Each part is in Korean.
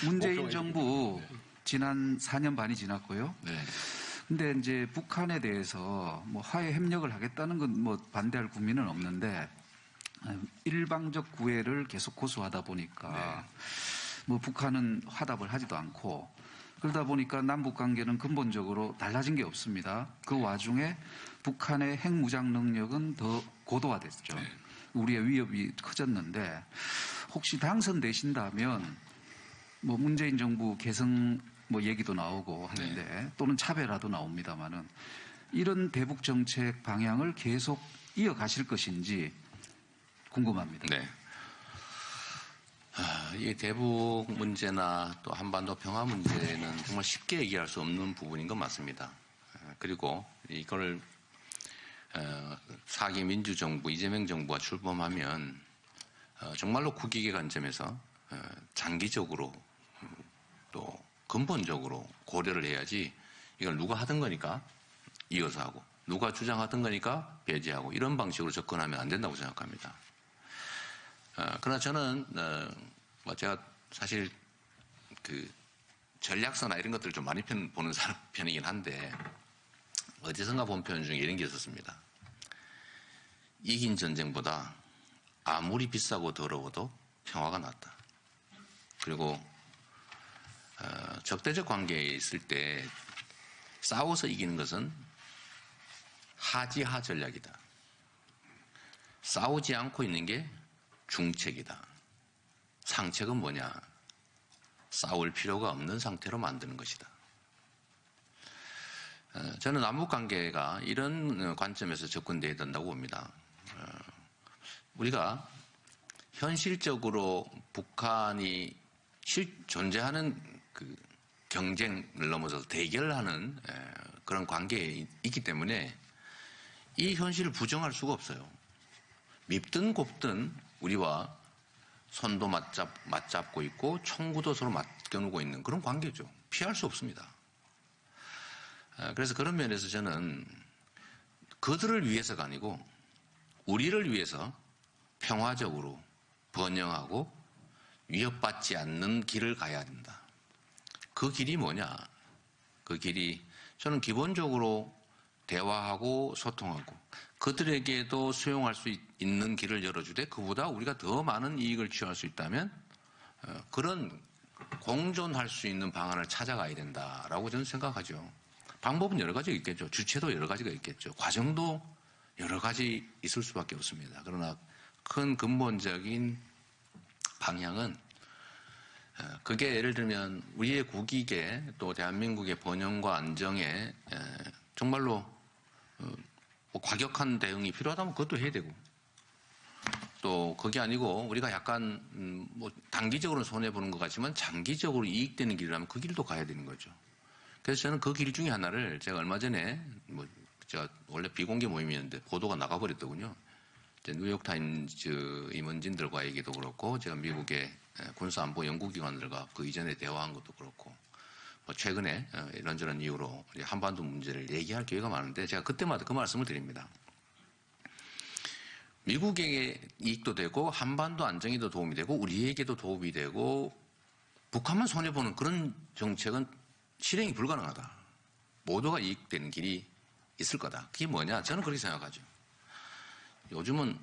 문재인 정부 지난 4년 반이 지났고요. 네. 근데 이제 북한에 대해서 뭐 화해 협력을 하겠다는 건 뭐 반대할 국민은 없는데 일방적 구애를 계속 고수하다 보니까 뭐 북한은 화답을 하지도 않고 그러다 보니까 남북 관계는 근본적으로 달라진 게 없습니다. 그 와중에 북한의 핵무장 능력은 더 고도화됐죠. 우리의 위협이 커졌는데 혹시 당선되신다면 뭐 문재인 정부 개성 뭐 얘기도 나오고 하는데 또는 차별화도 나옵니다만은 이런 대북 정책 방향을 계속 이어가실 것인지 궁금합니다. 네. 이 대북 문제나 또 한반도 평화 문제는 정말 쉽게 얘기할 수 없는 부분인 건 맞습니다. 그리고 이걸 4기 민주정부 이재명 정부가 출범하면 정말로 국익의 관점에서 장기적으로 또 근본적으로 고려를 해야지 이걸 누가 하던 거니까 이어서 하고 누가 주장하던 거니까 배제하고 이런 방식으로 접근하면 안 된다고 생각합니다. 그러나 저는 제가 사실 그 전략서나 이런 것들을 좀 많이 보는 편이긴 한데 어디선가 본 표현 중에 이런 게 있었습니다. 이긴 전쟁보다 아무리 비싸고 더러워도 평화가 낫다. 그리고 적대적 관계에 있을 때 싸워서 이기는 것은 하지하 전략이다. 싸우지 않고 있는 게 중책이다. 상책은 뭐냐? 싸울 필요가 없는 상태로 만드는 것이다. 저는 남북관계가 이런 관점에서 접근돼야 된다고 봅니다. 우리가 현실적으로 북한이 존재하는 그 경쟁을 넘어서서 대결하는 그런 관계에 있기 때문에 이 현실을 부정할 수가 없어요. 밉든 곱든 우리와 손도 맞잡고 있고 총구도 서로 맡겨놓고 있는 그런 관계죠. 피할 수 없습니다. 그래서 그런 면에서 저는 그들을 위해서가 아니고 우리를 위해서 평화적으로 번영하고 위협받지 않는 길을 가야 된다. 그 길이 뭐냐? 그 길이 저는 기본적으로 대화하고 소통하고 그들에게도 수용할 수 있는 길을 열어주되 그보다 우리가 더 많은 이익을 취할 수 있다면 그런 공존할 수 있는 방안을 찾아가야 된다라고 저는 생각하죠. 방법은 여러 가지가 있겠죠. 주체도 여러 가지가 있겠죠. 과정도 여러 가지 있을 수밖에 없습니다. 그러나 큰 근본적인 방향은 그게 예를 들면 우리의 국익에 또 대한민국의 번영과 안정에 정말로 뭐 과격한 대응이 필요하다면 그것도 해야 되고 또 그게 아니고 우리가 약간 뭐 단기적으로는 손해보는 것 같지만 장기적으로 이익되는 길이라면 그 길도 가야 되는 거죠. 그래서 저는 그 길 중에 하나를 제가 얼마 전에 뭐 제가 원래 비공개 모임이었는데 보도가 나가버렸더군요. 뉴욕타임즈 임원진들과 얘기도 그렇고 제가 미국의 군사안보 연구기관들과 그 이전에 대화한 것도 그렇고 뭐 최근에 이런저런 이유로 한반도 문제를 얘기할 기회가 많은데 제가 그때마다 그 말씀을 드립니다. 미국에게 이익도 되고 한반도 안정에도 도움이 되고 우리에게도 도움이 되고 북한만 손해보는 그런 정책은 실행이 불가능하다. 모두가 이익되는 길이 있을 거다. 그게 뭐냐? 저는 그렇게 생각하죠. 요즘은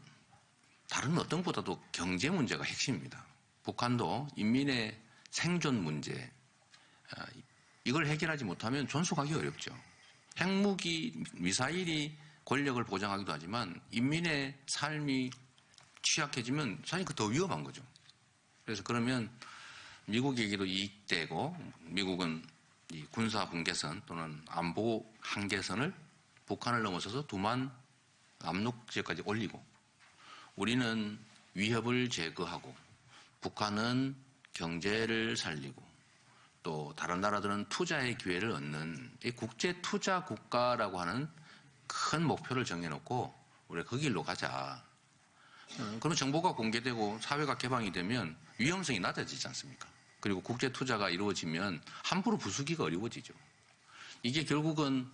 다른 어떤 것보다도 경제 문제가 핵심입니다. 북한도 인민의 생존 문제 이걸 해결하지 못하면 존속하기 어렵죠. 핵무기, 미사일이 권력을 보장하기도 하지만 인민의 삶이 취약해지면 사실 그 더 위험한 거죠. 그래서 그러면 미국에게도 이익되고 미국은 이 군사 분계선 또는 안보 한계선을 북한을 넘어서서 두만 압록 지역까지 올리고 우리는 위협을 제거하고 북한은 경제를 살리고 또 다른 나라들은 투자의 기회를 얻는 이 국제 투자 국가라고 하는 큰 목표를 정해놓고 우리가 그 길로 가자. 그런 정보가 공개되고 사회가 개방이 되면 위험성이 낮아지지 않습니까? 그리고 국제 투자가 이루어지면 함부로 부수기가 어려워지죠. 이게 결국은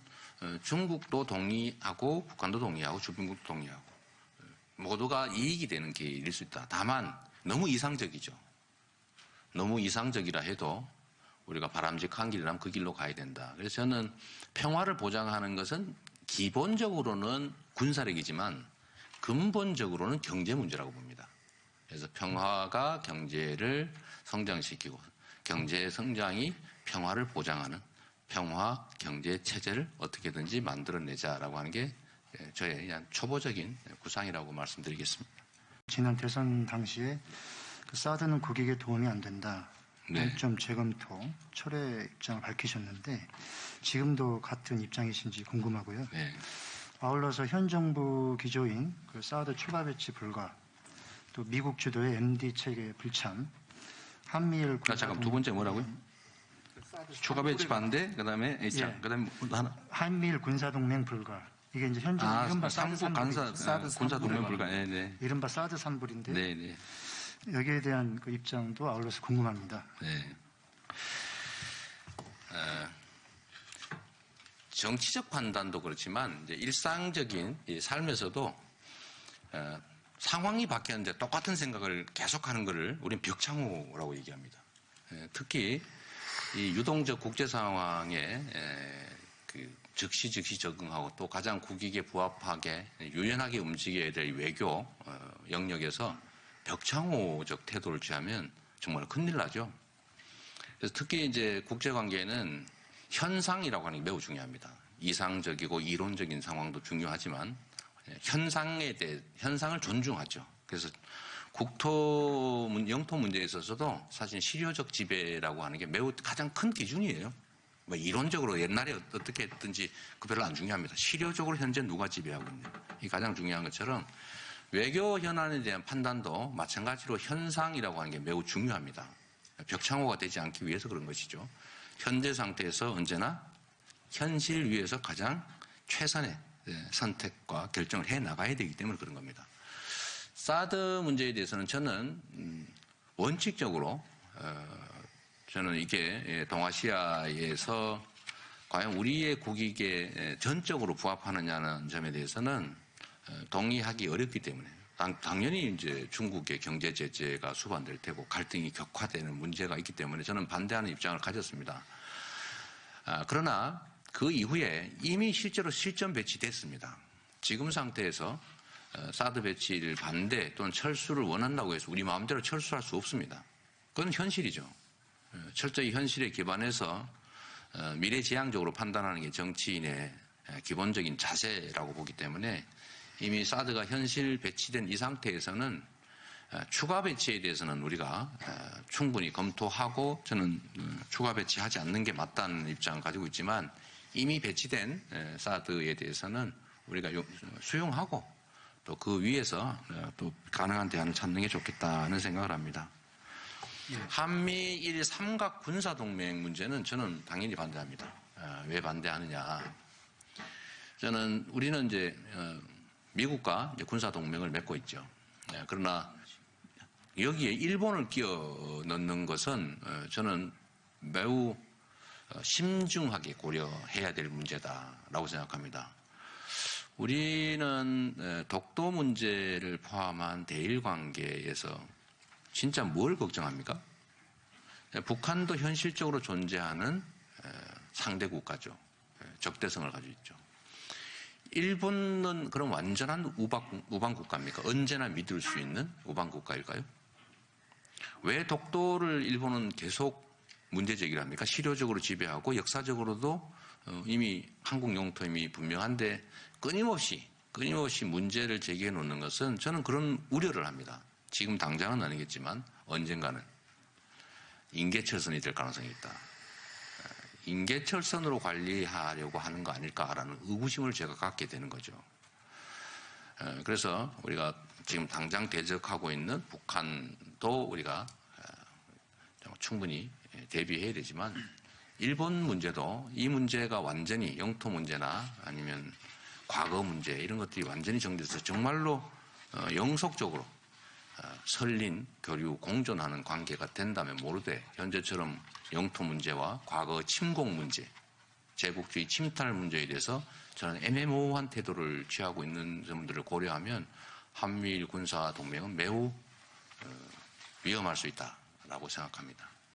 중국도 동의하고 북한도 동의하고 주변국도 동의하고 모두가 이익이 되는 길일 수 있다. 다만 너무 이상적이죠. 너무 이상적이라 해도 우리가 바람직한 길이라면 그 길로 가야 된다. 그래서 저는 평화를 보장하는 것은 기본적으로는 군사력이지만 근본적으로는 경제 문제라고 봅니다. 그래서 평화가 경제를 성장시키고 경제 성장이 평화를 보장하는 평화 경제 체제를 어떻게든지 만들어내자라고 하는 게 저의 그냥 초보적인 구상이라고 말씀드리겠습니다. 지난 대선 당시에 그 사드는 국익에 도움이 안 된다. 네. 좀 재검토, 철회 입장을 밝히셨는데 지금도 같은 입장이신지 궁금하고요. 네. 아울러서 현 정부 기조인 그 사드 추가 배치 불가, 또 미국 주도의 MD 체계 불참, 한미일 잠깐 두 번째 뭐라고요? 추가 배치 반대, 그다음에 예. 그다음에 하나. 한미일 군사 동맹 불가. 이게 이제 현재 이른바 사드 삼국 간사 산불. 군사 동맹 불가. 네, 네. 이른바 사드 산불인데 네, 네. 여기에 대한 그 입장도 아울러서 궁금합니다. 네. 정치적 판단도 그렇지만 이제 일상적인 이 삶에서도 상황이 바뀌었는데 똑같은 생각을 계속하는 것을 우리는 벽창호라고 얘기합니다. 특히 이 유동적 국제 상황에 그 즉시 적응하고 또 가장 국익에 부합하게 유연하게 움직여야 될 외교 영역에서 벽창호적 태도를 취하면 정말 큰일 나죠. 그래서 특히 이제 국제관계는 현상이라고 하는 게 매우 중요합니다. 이상적이고 이론적인 상황도 중요하지만 현상을 존중하죠. 그래서 영토 문제에 있어서도 사실 실효적 지배라고 하는 게 매우 가장 큰 기준이에요. 뭐 이론적으로 옛날에 어떻게 했든지 그 별로 안 중요합니다. 실효적으로 현재 누가 지배하고 있냐. 이 가장 중요한 것처럼 외교 현안에 대한 판단도 마찬가지로 현상이라고 하는 게 매우 중요합니다. 벽창호가 되지 않기 위해서 그런 것이죠. 현재 상태에서 언제나 현실 위에서 가장 최선의 선택과 결정을 해 나가야 되기 때문에 그런 겁니다. 사드 문제에 대해서는 저는 원칙적으로 저는 이게 동아시아에서 과연 우리의 국익에 전적으로 부합하느냐는 점에 대해서는 동의하기 어렵기 때문에 당연히 이제 중국의 경제 제재가 수반될 테고 갈등이 격화되는 문제가 있기 때문에 저는 반대하는 입장을 가졌습니다. 그러나 그 이후에 이미 실제로 실전 배치됐습니다. 지금 상태에서 사드 배치를 반대 또는 철수를 원한다고 해서 우리 마음대로 철수할 수 없습니다. 그건 현실이죠. 철저히 현실에 기반해서 미래지향적으로 판단하는 게 정치인의 기본적인 자세라고 보기 때문에 이미 사드가 현실 배치된 이 상태에서는 추가 배치에 대해서는 우리가 충분히 검토하고 저는 추가 배치하지 않는 게 맞다는 입장을 가지고 있지만 이미 배치된 사드에 대해서는 우리가 수용하고 또 그 위에서 또 가능한 대안을 찾는 게 좋겠다는 생각을 합니다. 한미일 삼각 군사동맹 문제는 저는 당연히 반대합니다. 왜 반대하느냐. 우리는 이제 미국과 이제 군사동맹을 맺고 있죠. 그러나 여기에 일본을 끼워 넣는 것은 저는 매우 심중하게 고려해야 될 문제다라고 생각합니다. 우리는 독도 문제를 포함한 대일 관계에서 진짜 뭘 걱정합니까? 북한도 현실적으로 존재하는 상대 국가죠. 적대성을 가지고 있죠. 일본은 그럼 완전한 우방 국가입니까? 언제나 믿을 수 있는 우방 국가일까요? 왜 독도를 일본은 계속 문제 제기를 합니까? 실효적으로 지배하고 역사적으로도 이미 한국 영토임이 분명한데 끊임없이 문제를 제기해 놓는 것은 저는 그런 우려를 합니다. 지금 당장은 아니겠지만 언젠가는 인계철선이 될 가능성이 있다. 인계철선으로 관리하려고 하는 거 아닐까라는 의구심을 제가 갖게 되는 거죠. 그래서 우리가 지금 당장 대적하고 있는 북한도 우리가 충분히 대비해야 되지만 일본 문제도 이 문제가 완전히 영토 문제나 아니면 과거 문제 이런 것들이 완전히 정리돼서 정말로 영속적으로 설린 교류 공존하는 관계가 된다면 모르되 현재처럼 영토 문제와 과거 침공 문제, 제국주의 침탈 문제에 대해서 저는 애매모호한 태도를 취하고 있는 점들을 고려하면 한미일 군사 동맹은 매우 위험할 수 있다라고 있다라고 생각합니다.